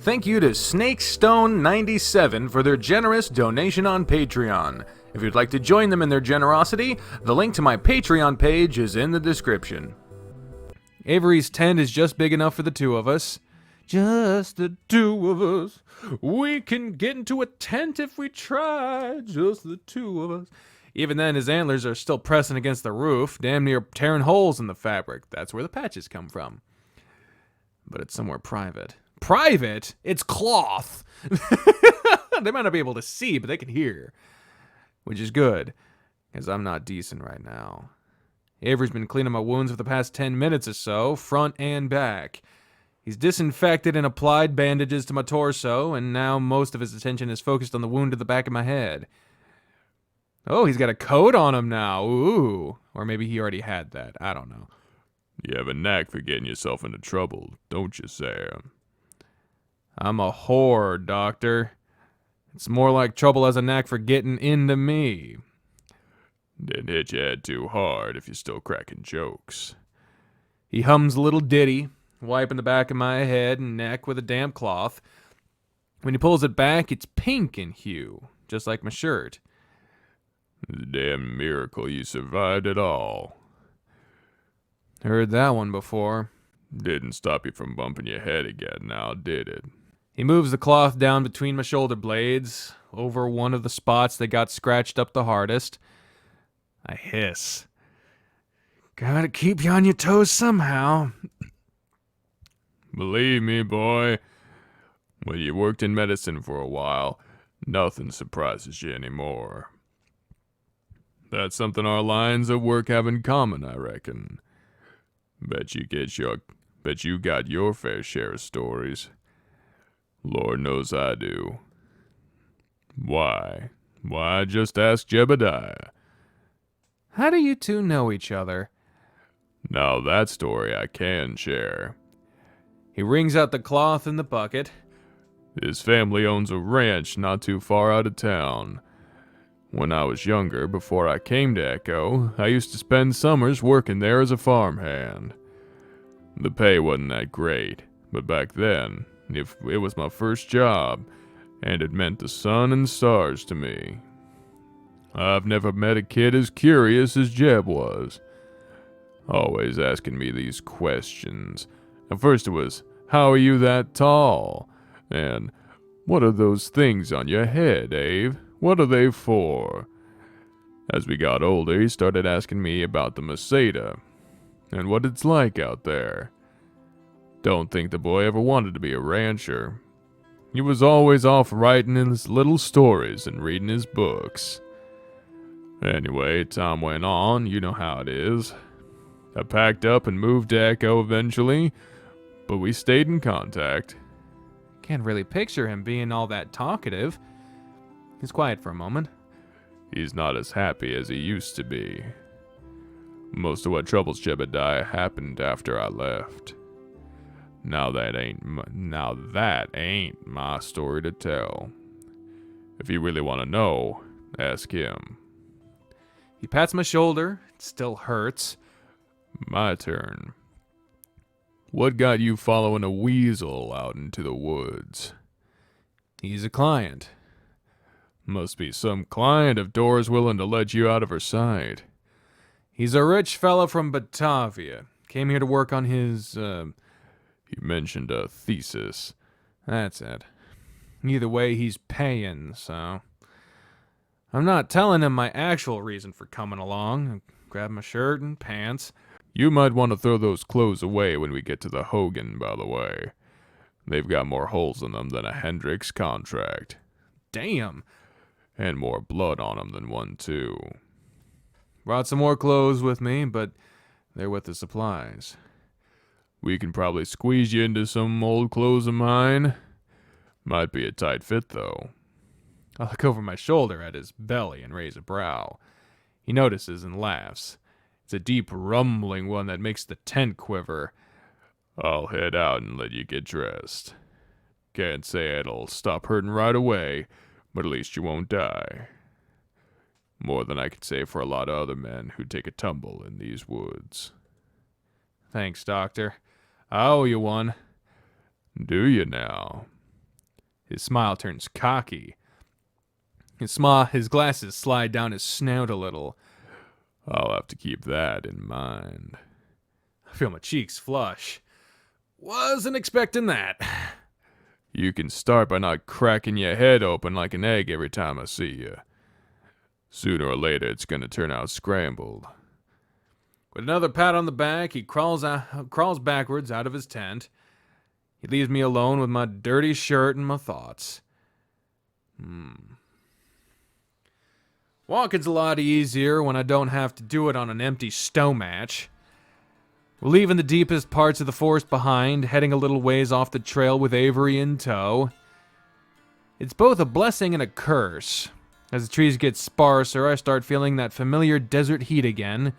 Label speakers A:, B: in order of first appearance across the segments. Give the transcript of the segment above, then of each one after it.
A: thank you to SnakeStone97 for their generous donation on Patreon. If you'd like to join them in their generosity, the link to my Patreon page is in the description. Avery's tent is just big enough for the two of us. Just the two of us. We can get into a tent if we try. Just the two of us. Even then, his antlers are still pressing against the roof, damn near tearing holes in the fabric. That's where the patches come from. But it's somewhere private. Private? It's cloth. They might not be able to see, but they can hear. Which is good, because I'm not decent right now. Avery's been cleaning my wounds for the past 10 minutes or so, front and back. He's disinfected and applied bandages to my torso, and now most of his attention is focused on the wound to the back of my head. Oh, he's got a coat on him now. Ooh. Or maybe he already had that. I don't know.
B: You have a knack for getting yourself into trouble, don't you, Sam?
A: I'm a whore, Doctor. It's more like trouble has a knack for getting into me.
B: Didn't hit your head too hard if you're still cracking jokes.
A: He hums a little ditty, wiping the back of my head and neck with a damp cloth. When he pulls it back, it's pink in hue, just like my shirt.
B: It's a damn miracle you survived at all.
A: Heard that one before.
B: Didn't stop you from bumping your head again now, did it?
A: He moves the cloth down between my shoulder blades, over one of the spots that got scratched up the hardest. I hiss. Gotta keep you on your toes somehow.
B: Believe me, boy, when you worked in medicine for a while, nothing surprises you anymore. That's something our lines of work have in common, I reckon. Bet you got your fair share of stories. Lord knows I do. Why? Why, just ask Jebediah.
A: How do you two know each other?
B: Now that story I can share.
A: He wrings out the cloth and the bucket.
B: His family owns a ranch not too far out of town. When I was younger, before I came to Echo, I used to spend summers working there as a farmhand. The pay wasn't that great, but back then, it was my first job, and it meant the sun and stars to me. I've never met a kid as curious as Jeb was. Always asking me these questions. At first it was, how are you that tall? And, what are those things on your head, Abe? What are they for? As we got older, he started asking me about the Meseta, and what it's like out there. Don't think the boy ever wanted to be a rancher. He was always off writing his little stories and reading his books. Anyway, time went on, you know how it is. I packed up and moved to Echo eventually, but we stayed in contact.
A: Can't really picture him being all that talkative. He's quiet for a moment.
B: He's not as happy as he used to be. Most of what troubles Jebediah happened after I left. Now that ain't my story to tell. If you really want to know, ask him.
A: He pats my shoulder. It still hurts.
B: My turn. What got you following a weasel out into the woods?
A: He's a client.
B: Must be some client if Dora's willing to let you out of her sight.
A: He's a rich fellow from Batavia. Came here to work on his,
B: You mentioned a thesis.
A: That's it. Either way, he's paying, so... I'm not telling him my actual reason for coming along. Grab my shirt and pants.
B: You might want to throw those clothes away when we get to the Hogan, by the way. They've got more holes in them than a Hendrix contract.
A: Damn.
B: And more blood on them than one, too.
A: Brought some more clothes with me, but they're with the supplies.
B: We can probably squeeze you into some old clothes of mine. Might be a tight fit, though.
A: I look over my shoulder at his belly and raise a brow. He notices and laughs. It's a deep rumbling one that makes the tent quiver.
B: I'll head out and let you get dressed. Can't say it'll stop hurting right away, but at least you won't die. More than I could say for a lot of other men who take a tumble in these woods.
A: Thanks, Doctor. I owe you one.
B: Do you now?
A: His smile turns cocky. His glasses slide down his snout a little.
B: I'll have to keep that in mind.
A: I feel my cheeks flush. Wasn't expecting that.
B: You can start by not cracking your head open like an egg every time I see you. Sooner or later, it's gonna turn out scrambled.
A: With another pat on the back, he crawls backwards out of his tent. He leaves me alone with my dirty shirt and my thoughts. Walking's a lot easier when I don't have to do it on an empty stone match. We're leaving the deepest parts of the forest behind, heading a little ways off the trail with Avery in tow. It's both a blessing and a curse. As the trees get sparser, I start feeling that familiar desert heat again.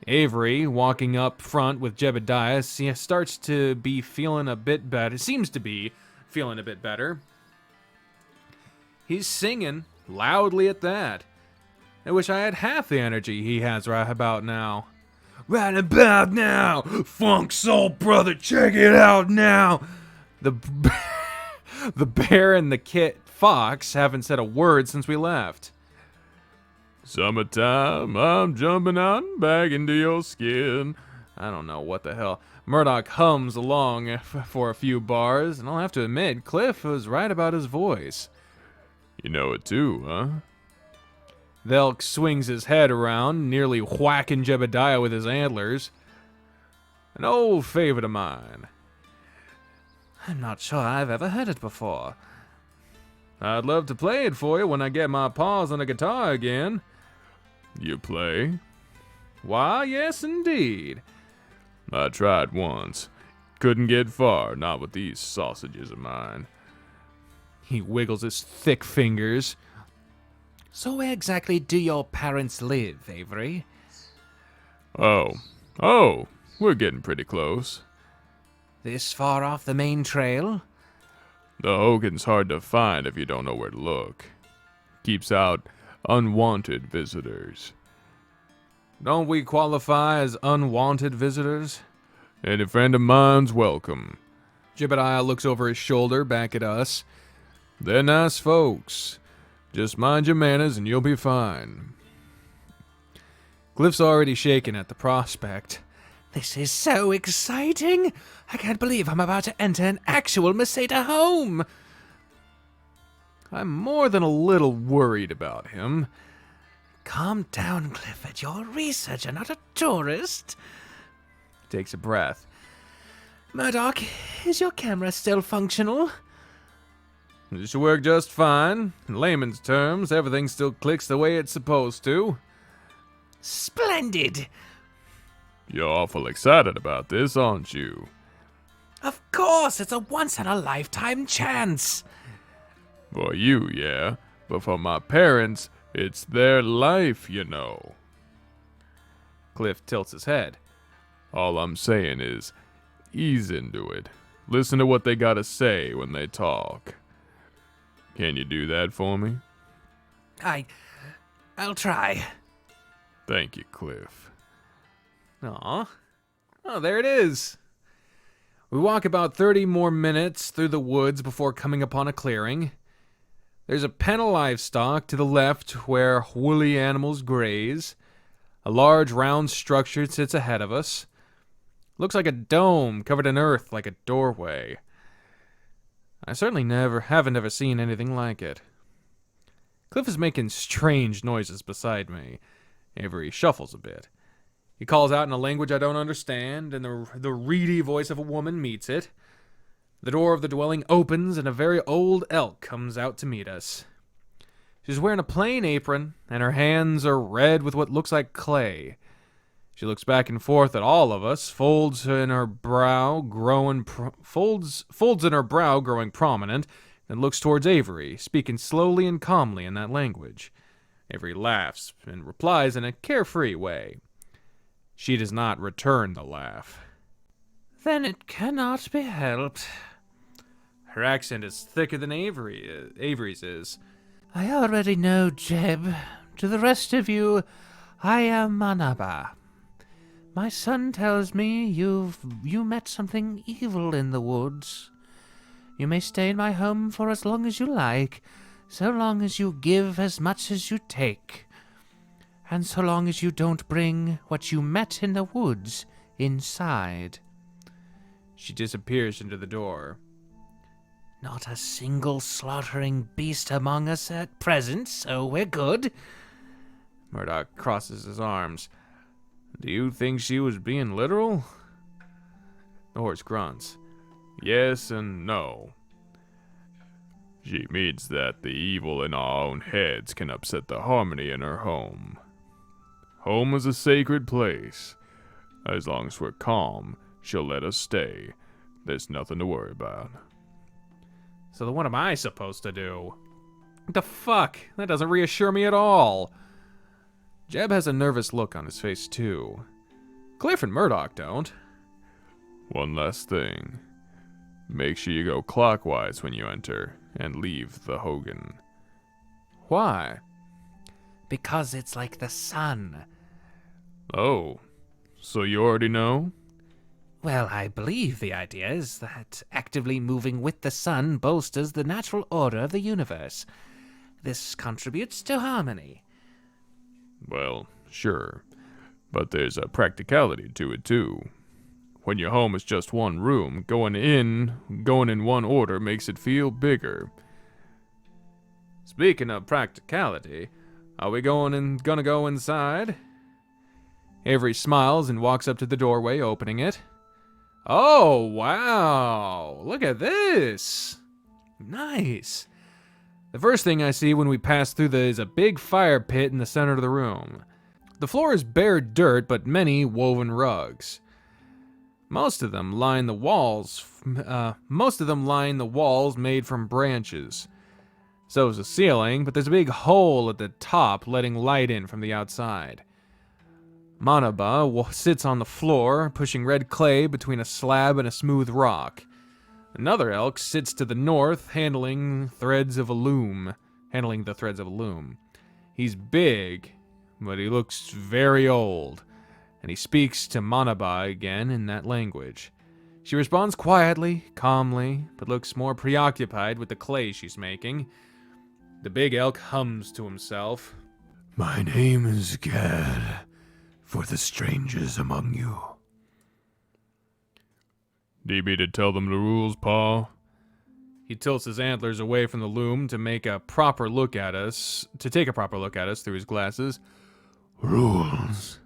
A: Avery, walking up front with Jebediah, starts to be feeling a bit better. Seems to be feeling a bit better. He's singing, loudly at that. I wish I had half the energy he has right about now. Right about now! Funk soul brother, check it out now! The bear and the kit fox haven't said a word since we left.
B: Summertime, I'm jumping out and back into your skin.
A: I don't know what the hell. Murdoch hums along for a few bars, and I'll have to admit, Cliff was right about his voice.
B: You know it too, huh?
A: The elk swings his head around, nearly whacking Jebediah with his antlers. An old favorite of mine. I'm not sure I've ever heard it before. I'd love to play it for you when I get my paws on a guitar again.
B: You play?
A: Why, yes, indeed.
B: I tried once. Couldn't get far, not with these sausages of mine.
A: He wiggles his thick fingers.
C: So where exactly do your parents live, Avery?
B: Oh, we're getting pretty close.
C: This far off the main trail?
B: The Hogan's hard to find if you don't know where to look. Keeps out unwanted visitors.
A: Don't we qualify as unwanted visitors?
B: Any friend of mine's welcome.
A: Jebediah looks over his shoulder back at us.
B: They're nice folks. Just mind your manners and you'll be fine.
A: Cliff's already shaken at the prospect.
C: This is so exciting! I can't believe I'm about to enter an actual Meseta home!
A: I'm more than a little worried about him.
C: Calm down, Clifford. You're a researcher, not a tourist.
A: Takes a breath.
C: Murdoch, is your camera still functional?
A: It should work just fine. In layman's terms, everything still clicks the way it's supposed to.
C: Splendid!
B: You're awful excited about this, aren't you?
C: Of course, it's a once-in-a-lifetime chance.
B: For you, yeah. But for my parents, it's their life, you know.
A: Cliff tilts his head.
B: All I'm saying is, ease into it. Listen to what they gotta say when they talk. Can you do that for me?
C: I'll try.
B: Thank you, Cliff.
A: Aw. Oh, there it is. We walk about 30 more minutes through the woods before coming upon a clearing. There's a pen of livestock to the left where woolly animals graze. A large round structure sits ahead of us. Looks like a dome covered in earth like a doorway. I certainly haven't ever seen anything like it. Cliff is making strange noises beside me. Avery shuffles a bit. He calls out in a language I don't understand, and the reedy voice of a woman meets it. The door of the dwelling opens, and a very old elk comes out to meet us. She's wearing a plain apron, and her hands are red with what looks like clay. She looks back and forth at all of us, folds in her brow growing prominent, and looks towards Avery, speaking slowly and calmly in that language. Avery laughs and replies in a carefree way. She does not return the laugh.
C: Then it cannot be helped.
A: Her accent is thicker than Avery's is.
C: I already know, Jeb. To the rest of you, I am Manaba. My son tells me you met something evil in the woods. You may stay in my home for as long as you like, so long as you give as much as you take, and so long as you don't bring what you met in the woods inside."
A: She disappears into the door.
C: "Not a single slaughtering beast among us at present, so we're good."
A: Murdoch crosses his arms. "Do you think she was being literal?" The horse grunts.
B: Yes and no. She means that the evil in our own heads can upset the harmony in her home. Home is a sacred place. As long as we're calm, she'll let us stay. There's nothing to worry about.
A: So then what am I supposed to do? What the fuck? That doesn't reassure me at all. Jeb has a nervous look on his face, too. Cliff and Murdoch don't.
B: One last thing. Make sure you go clockwise when you enter, and leave the Hogan.
A: Why?
C: "Because it's like the sun."
B: Oh, so you already know?
C: Well, I believe the idea is that actively moving with the sun bolsters the natural order of the universe. This contributes to harmony.
B: Well, sure. But there's a practicality to it, too. When your home is just one room, going in one order makes it feel bigger.
A: Speaking of practicality, are we gonna go inside? Avery smiles and walks up to the doorway, opening it. Oh, wow! Look at this! Nice! The first thing I see when we pass through is a big fire pit in the center of the room. The floor is bare dirt, but many woven rugs. Most of them line the walls made from branches. So is the ceiling, but there's a big hole at the top letting light in from the outside. Manaba sits on the floor, pushing red clay between a slab and a smooth rock. Another elk sits to the north, handling the threads of a loom. He's big, but he looks very old, and he speaks to Manaba again in that language. She responds quietly, calmly, but looks more preoccupied with the clay she's making. The big elk hums to himself.
D: "My name is Gad, for the strangers among you."
B: Need me to tell them the rules, Pa?
A: He tilts his antlers away from the loom to take a proper look at us through his glasses.
D: "Rules?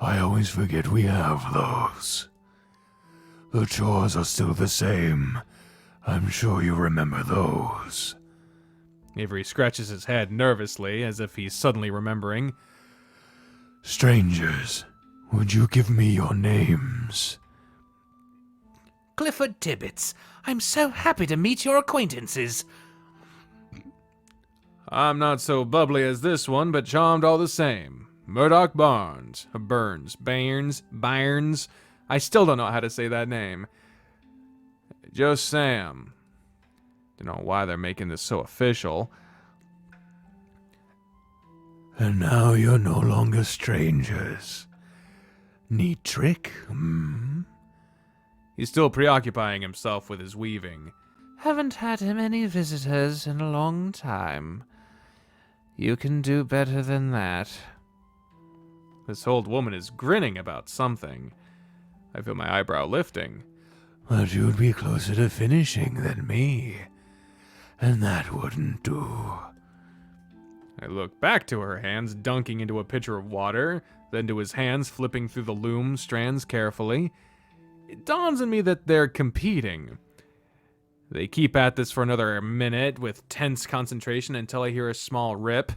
D: I always forget we have those. The chores are still the same. I'm sure you remember those."
A: Avery scratches his head nervously, as if he's suddenly remembering.
D: "Strangers, would you give me your names?"
C: "Clifford Tibbets, I'm so happy to meet your acquaintances."
A: I'm not so bubbly as this one, but charmed all the same. Murdoch Barnes. Bairns. I still don't know how to say that name. Just Sam. Don't know why they're making this so official.
D: "And now you're no longer strangers. Neat trick,
A: He's still preoccupying himself with his weaving.
C: "Haven't had many visitors in a long time. You can do better than that."
A: This old woman is grinning about something. I feel my eyebrow lifting.
D: But you'd be closer to finishing than me, and that wouldn't do."
A: I look back to her hands dunking into a pitcher of water, then to his hands flipping through the loom strands carefully. It dawns on me that they're competing. They keep at this for another minute with tense concentration until I hear a small rip.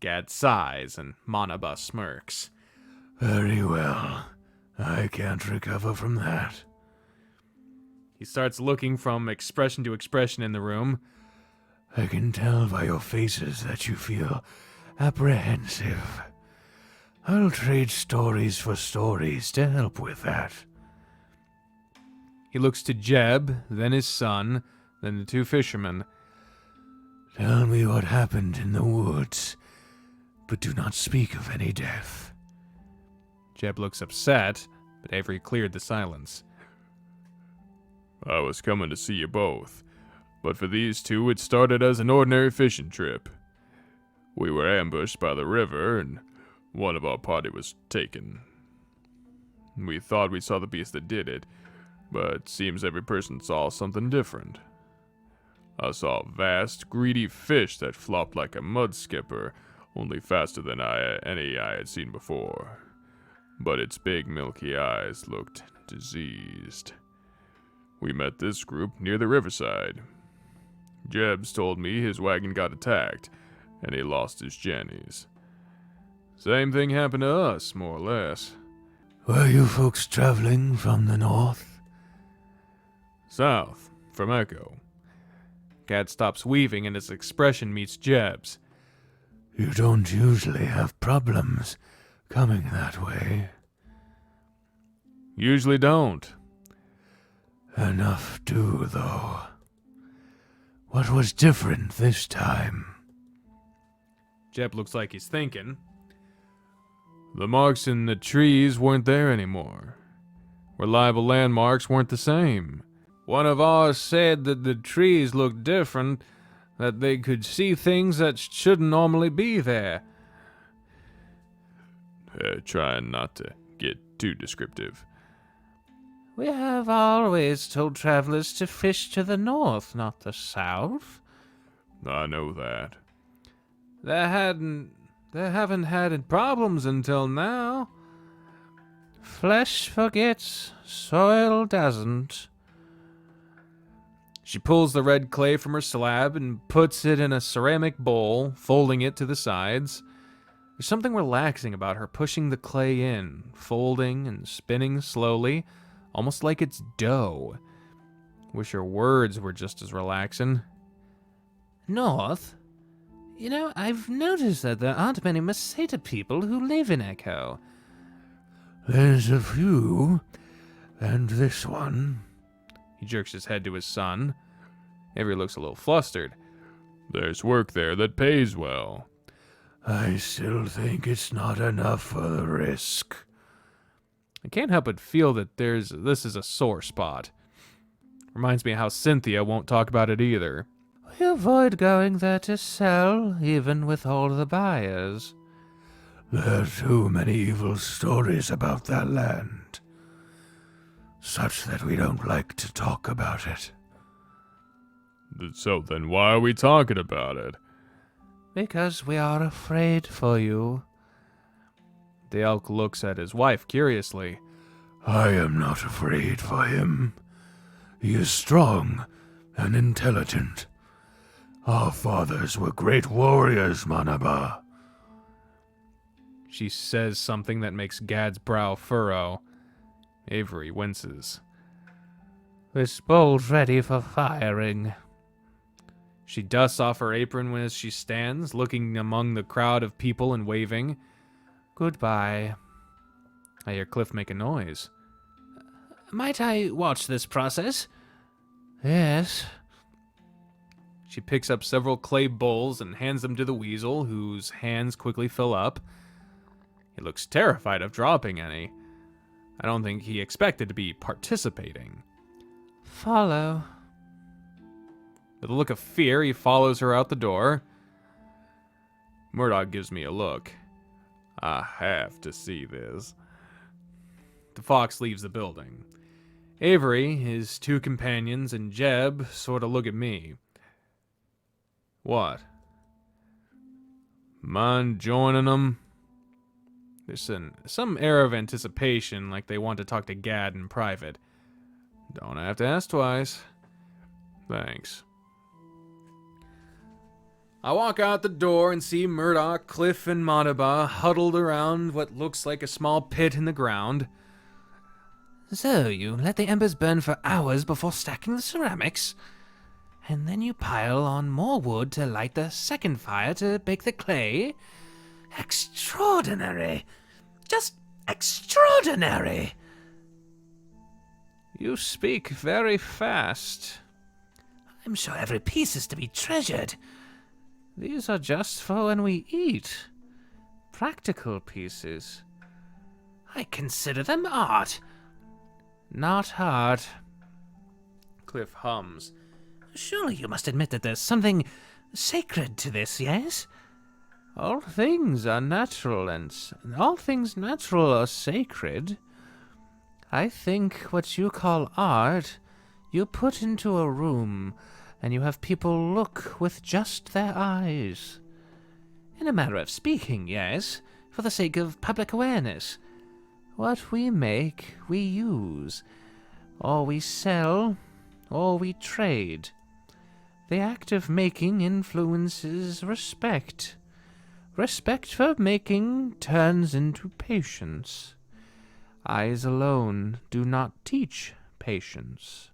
A: Gad sighs and Manaba smirks.
D: "Very well. I can't recover from that."
A: He starts looking from expression to expression in the room.
D: "I can tell by your faces that you feel apprehensive. I'll trade stories for stories to help with that."
A: He looks to Jeb, then his son, then the two fishermen.
D: "Tell me what happened in the woods, but do not speak of any death."
A: Jeb looks upset, but Avery cleared the silence.
B: I was coming to see you both, but for these two it started as an ordinary fishing trip. We were ambushed by the river, and one of our party was taken. We thought we saw the beast that did it, but seems every person saw something different. I saw a vast, greedy fish that flopped like a mud skipper, only faster than any I had seen before. But its big, milky eyes looked diseased. We met this group near the riverside. Jebs told me his wagon got attacked, and he lost his jennies. Same thing happened to us, more or less.
D: Were you folks traveling from the north?
B: South, from Echo.
A: Gad stops weaving and his expression meets Jeb's.
D: You don't usually have problems coming that way.
B: Usually don't.
D: Enough do, though. What was different this time?
A: Jeb looks like he's thinking.
B: The marks in the trees weren't there anymore. Reliable landmarks weren't the same.
A: One of ours said that the trees looked different, that they could see things that shouldn't normally be there.
B: Trying not to get too descriptive.
C: We have always told travelers to fish to the north, not the south.
B: I know that.
A: They haven't had problems until now.
C: Flesh forgets, soil doesn't.
A: She pulls the red clay from her slab and puts it in a ceramic bowl, folding it to the sides. There's something relaxing about her pushing the clay in, folding and spinning slowly, almost like it's dough. Wish her words were just as relaxing.
C: North? You know, I've noticed that there aren't many Maseta people who live in Echo.
D: There's a few, and this one.
A: He jerks his head to his son. Avery looks a little flustered.
B: There's work there that pays well.
D: I still think it's not enough for the risk.
A: I can't help but feel that this is a sore spot. Reminds me how Cynthia won't talk about it either.
C: We avoid going there to sell, even with all the buyers.
D: There are too many evil stories about that land, such that we don't like to talk about it.
B: So then why are we talking about it?
C: Because we are afraid for you.
A: The elk looks at his wife curiously.
D: I am not afraid for him. He is strong and intelligent. Our fathers were great warriors, Manaba.
A: She says something that makes Gad's brow furrow. Avery winces.
C: This bowl's ready for firing.
A: She dusts off her apron as she stands, looking among the crowd of people and waving.
C: Goodbye.
A: I hear Cliff make a noise.
C: Might I watch this process? Yes.
A: She picks up several clay bowls and hands them to the weasel, whose hands quickly fill up. He looks terrified of dropping any. I don't think he expected to be participating.
C: Follow.
A: With a look of fear, he follows her out the door. Murdoch gives me a look. I have to see this. The fox leaves the building. Avery, his two companions, and Jeb sort of look at me. What? Mind joining them? There's some air of anticipation, like they want to talk to Gad in private. Don't have to ask twice. Thanks. I walk out the door and see Murdoch, Cliff, and Manaba huddled around what looks like a small pit in the ground.
C: So you let the embers burn for hours before stacking the ceramics? And then you pile on more wood to light the second fire to bake the clay? Extraordinary! Just extraordinary!
A: You speak very fast.
C: I'm sure every piece is to be treasured. These are just for when we eat. Practical pieces. I consider them art. Not art.
A: Cliff hums.
C: Surely you must admit that there's something sacred to this, yes? All things are natural, and all things natural are sacred. I think what you call art, you put into a room, and you have people look with just their eyes. In a manner of speaking, yes, for the sake of public awareness. What we make, we use, or we sell, or we trade. The act of making influences respect. Respect for making turns into patience. Eyes alone do not teach patience.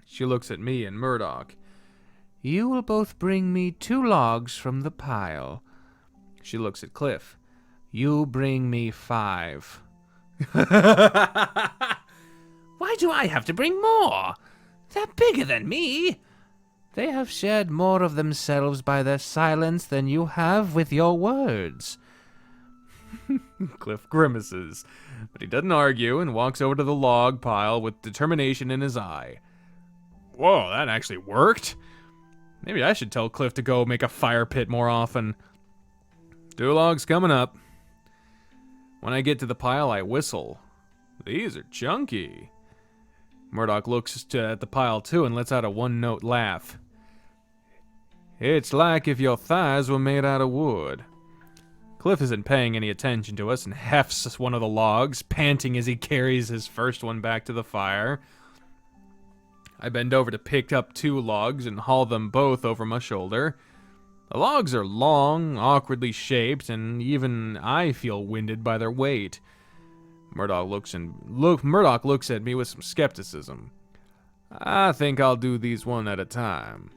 A: She looks at me and Murdoch.
C: You will both bring me 2 logs from the pile.
A: She looks at Cliff.
C: You bring me 5. Why do I have to bring more? They're bigger than me. They have shared more of themselves by their silence than you have with your words.
A: Cliff grimaces, but he doesn't argue and walks over to the log pile with determination in his eye. Whoa, that actually worked? Maybe I should tell Cliff to go make a fire pit more often. 2 logs coming up. When I get to the pile, I whistle. These are chunky. Murdoch looks at the pile too and lets out a one-note laugh. It's like if your thighs were made out of wood. Cliff isn't paying any attention to us and hefts one of the logs, panting as he carries his first one back to the fire. I bend over to pick up 2 logs and haul them both over my shoulder. The logs are long, awkwardly shaped, and even I feel winded by their weight. Murdoch looks at me with some skepticism. I think I'll do these one at a time.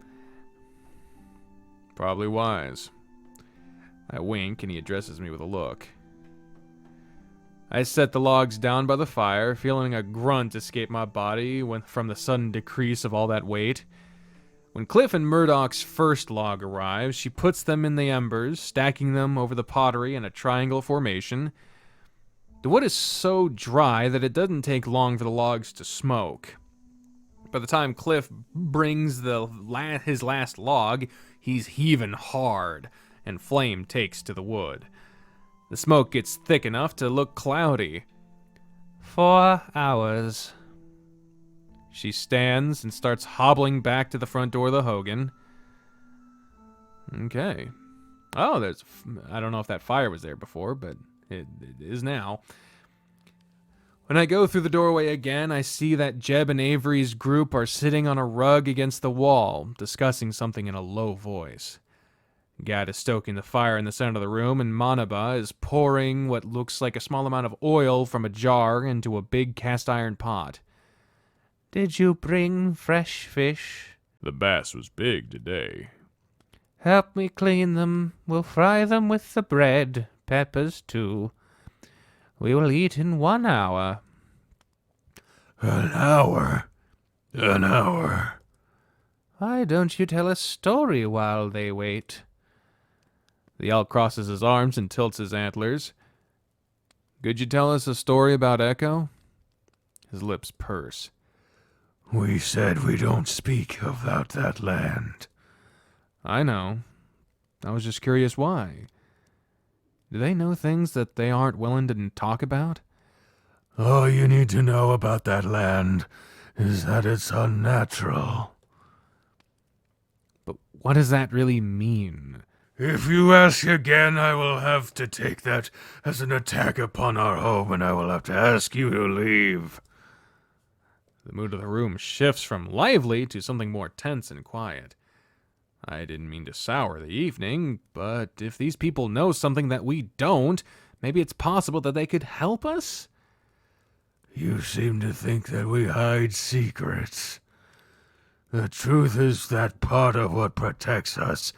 A: Probably wise. I wink and he addresses me with a look. I set the logs down by the fire, feeling a grunt escape my body from the sudden decrease of all that weight. When Cliff and Murdoch's first log arrives, she puts them in the embers, stacking them over the pottery in a triangle formation. The wood is so dry that it doesn't take long for the logs to smoke. By the time Cliff brings his last log, he's heaving hard, and flame takes to the wood. The smoke gets thick enough to look cloudy.
C: 4 hours.
A: She stands and starts hobbling back to the front door of the Hogan. Okay. Oh, I don't know if that fire was there before, but it is now. When I go through the doorway again, I see that Jeb and Avery's group are sitting on a rug against the wall, discussing something in a low voice. Gad is stoking the fire in the center of the room, and Manaba is pouring what looks like a small amount of oil from a jar into a big cast-iron pot.
C: Did you bring fresh fish?
B: The bass was big today.
C: Help me clean them. We'll fry them with the bread, peppers too. We will eat in 1 hour.
D: An hour? An hour?
C: Why don't you tell a story while they wait?
A: The elk crosses his arms and tilts his antlers. Could you tell us a story about Echo? His lips purse.
D: We said we don't speak about that land.
A: I know. I was just curious why. Do they know things that they aren't willing to talk about?
D: All you need to know about that land is that it's unnatural.
A: But what does that really mean?
D: If you ask again, I will have to take that as an attack upon our home, and I will have to ask you to leave.
A: The mood of the room shifts from lively to something more tense and quiet. I didn't mean to sour the evening, but if these people know something that we don't, maybe it's possible that they could help us?
D: You seem to think that we hide secrets. The truth is that part of what protects us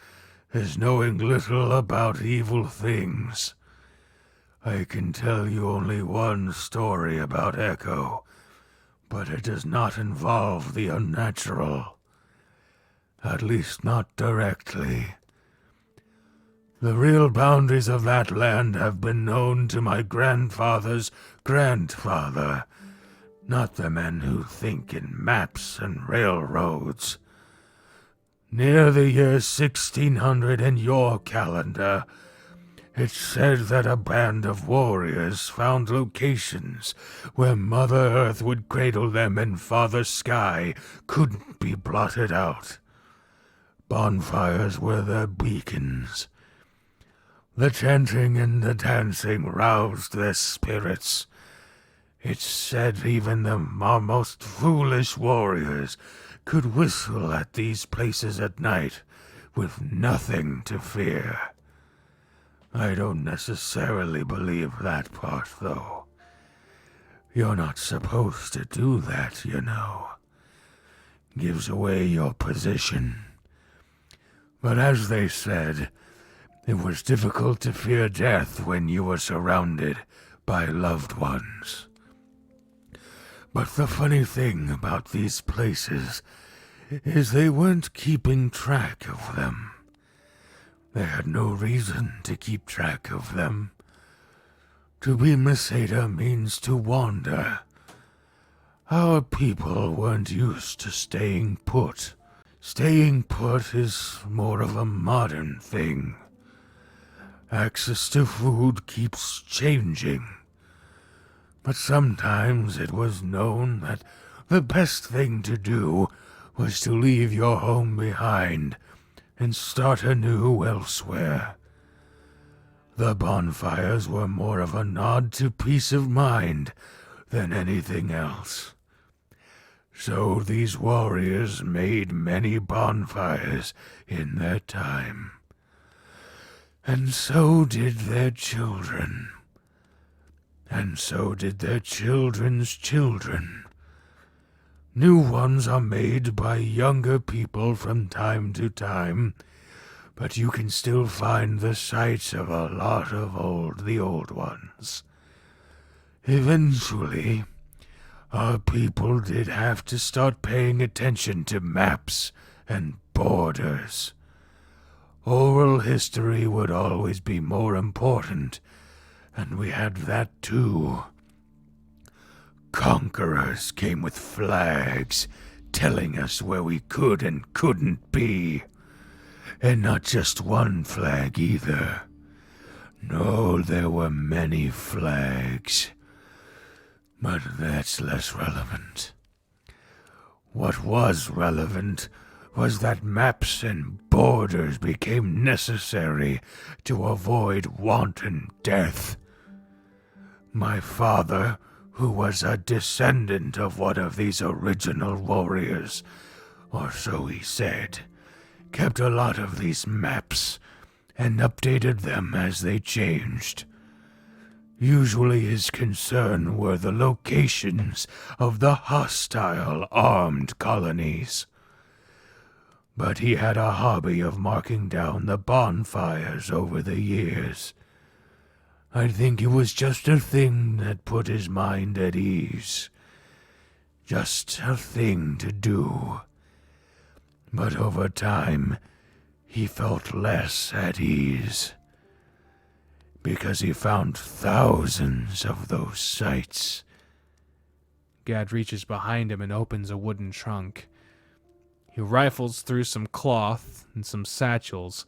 D: is knowing little about evil things. I can tell you only one story about Echo, but it does not involve the unnatural. At least not directly. The real boundaries of that land have been known to my grandfather's grandfather. not the men who think in maps and railroads. Near the year 1600 in your calendar, it said that a band of warriors found locations where Mother Earth would cradle them and Father Sky couldn't be blotted out. Bonfires were their beacons. The chanting and the dancing roused their spirits. It's said even the most foolish warriors could whistle at these places at night with nothing to fear. I don't necessarily believe that part, though. You're not supposed to do that, you know. Gives away your position. But as they said, it was difficult to fear death when you were surrounded by loved ones. But the funny thing about these places is they weren't keeping track of them. They had no reason to keep track of them. To be Meseta means to wander. Our people weren't used to staying put. Staying put is more of a modern thing. Access to food keeps changing. But sometimes it was known that the best thing to do was to leave your home behind and start anew elsewhere. The bonfires were more of a nod to peace of mind than anything else. So these warriors made many bonfires in their time. And so did their children. And so did their children's children. New ones are made by younger people from time to time, but you can still find the sites of a lot of the old ones. Eventually, our people did have to start paying attention to maps and borders. Oral history would always be more important, and we had that too. Conquerors came with flags, telling us where we could and couldn't be. And not just one flag either. No, there were many flags. But that's less relevant. What was relevant was that maps and borders became necessary to avoid wanton death. My father, who was a descendant of one of these original warriors, or so he said, kept a lot of these maps and updated them as they changed. Usually his concern were the locations of the hostile armed colonies. But he had a hobby of marking down the bonfires over the years. I think it was just a thing that put his mind at ease. Just a thing to do. But over time, he felt less at ease. Because he found thousands of those sites.
A: Gad reaches behind him and opens a wooden trunk. He rifles through some cloth and some satchels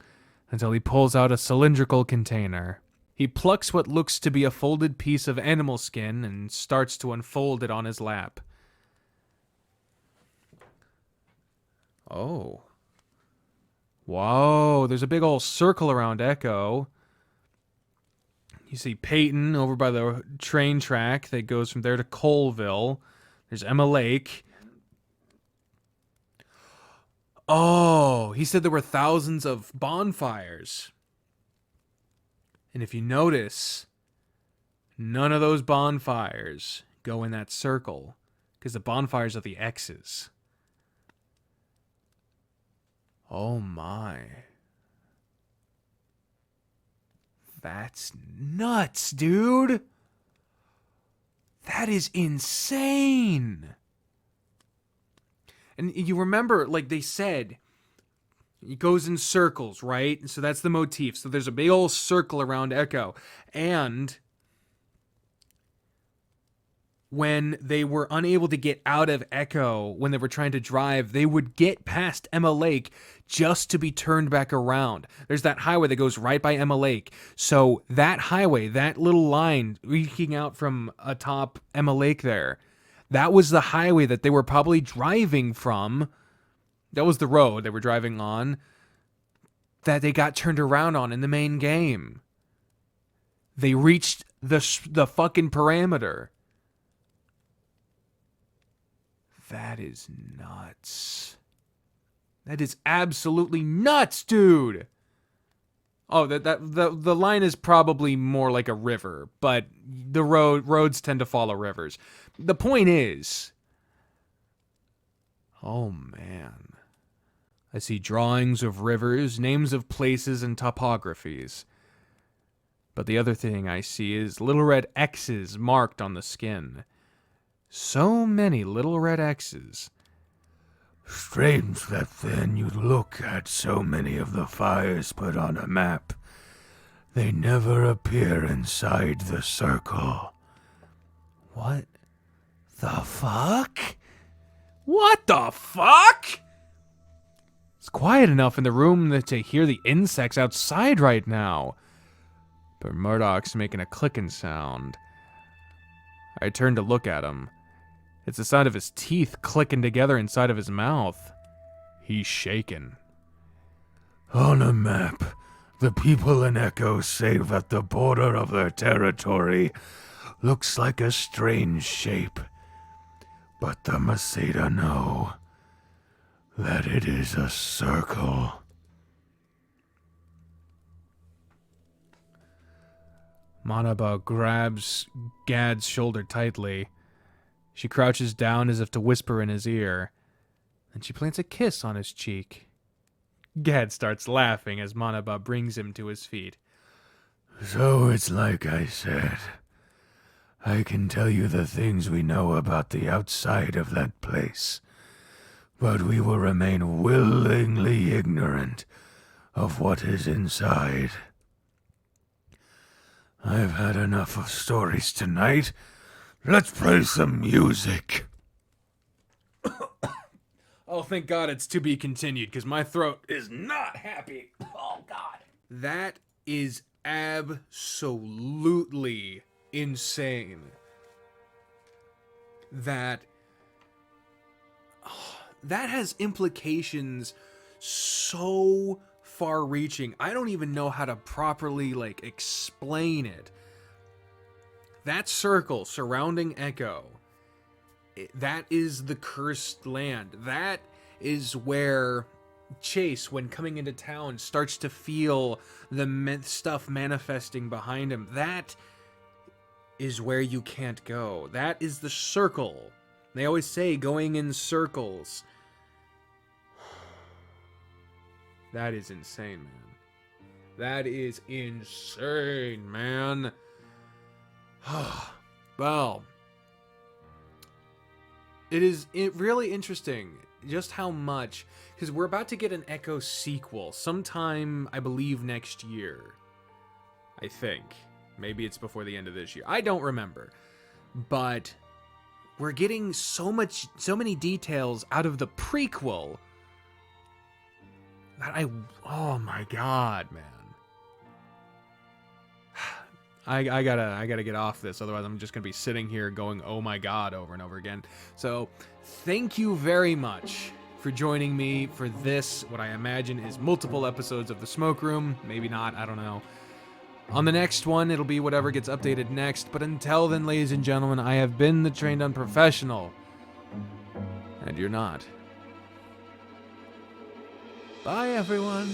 A: until he pulls out a cylindrical container. He plucks what looks to be a folded piece of animal skin and starts to unfold it on his lap. Oh. Whoa, there's a big old circle around Echo. You see Peyton over by the train track that goes from there to Colville. There's Emma Lake. Oh, he said there were thousands of bonfires. And if you notice, none of those bonfires go in that circle, because the bonfires are the X's. Oh my. That's nuts, dude. That is insane. And you remember, like they said, it goes in circles, right? And so that's the motif. So there's a big old circle around Echo. And when they were unable to get out of Echo, when they were trying to drive, they would get past Emma Lake just to be turned back around. There's that highway that goes right by Emma Lake. So that highway, that little line reeking out from atop Emma Lake there, that was the highway that they were probably driving from. That was the road they were driving on that they got turned around on in the main game. They reached the fucking parameter. That is nuts. That is absolutely nuts, dude. Oh, the line is probably more like a river, but the roads tend to follow rivers. The point is, oh man. I see drawings of rivers, names of places, and topographies. But the other thing I see is little red X's marked on the skin. So many little red X's.
D: Strange that then you look at so many of the fires put on a map. They never appear inside the circle.
A: What the fuck? What the fuck? It's quiet enough in the room to hear the insects outside right now. But Murdoch's making a clicking sound. I turn to look at him. It's the sound of his teeth clicking together inside of his mouth. He's shaking.
D: On a map, the people in Echo say that the border of their territory looks like a strange shape. But the Masada know that it is a circle.
A: Manaba grabs Gad's shoulder tightly. She crouches down as if to whisper in his ear, and she plants a kiss on his cheek. Gad starts laughing as Manaba brings him to his feet.
D: So it's like I said. I can tell you the things we know about the outside of that place, but we will remain willingly ignorant of what is inside. I've had enough of stories tonight. Let's play some music.
A: Oh, thank God it's to be continued, because my throat is not happy. Oh, God. That is absolutely insane. That has implications so far-reaching. I don't even know how to properly, explain it. That circle surrounding Echo, that is the cursed land. That is where Chase, when coming into town, starts to feel the stuff manifesting behind him. That is where you can't go. That is the circle. They always say going in circles. That is insane, man. That is insane, man. Well, it really interesting just how much, because we're about to get an Echo sequel sometime, I believe, next year. I think. Maybe it's before the end of this year. I don't remember. But we're getting so many details out of the prequel that oh my God, man. I gotta get off this, otherwise I'm just gonna be sitting here going, oh my God, over and over again. So, thank you very much for joining me for this, what I imagine is multiple episodes of The Smoke Room. Maybe not, I don't know. On the next one, it'll be whatever gets updated next. But until then, ladies and gentlemen, I have been the Trained Unprofessional. And you're not. Bye, everyone.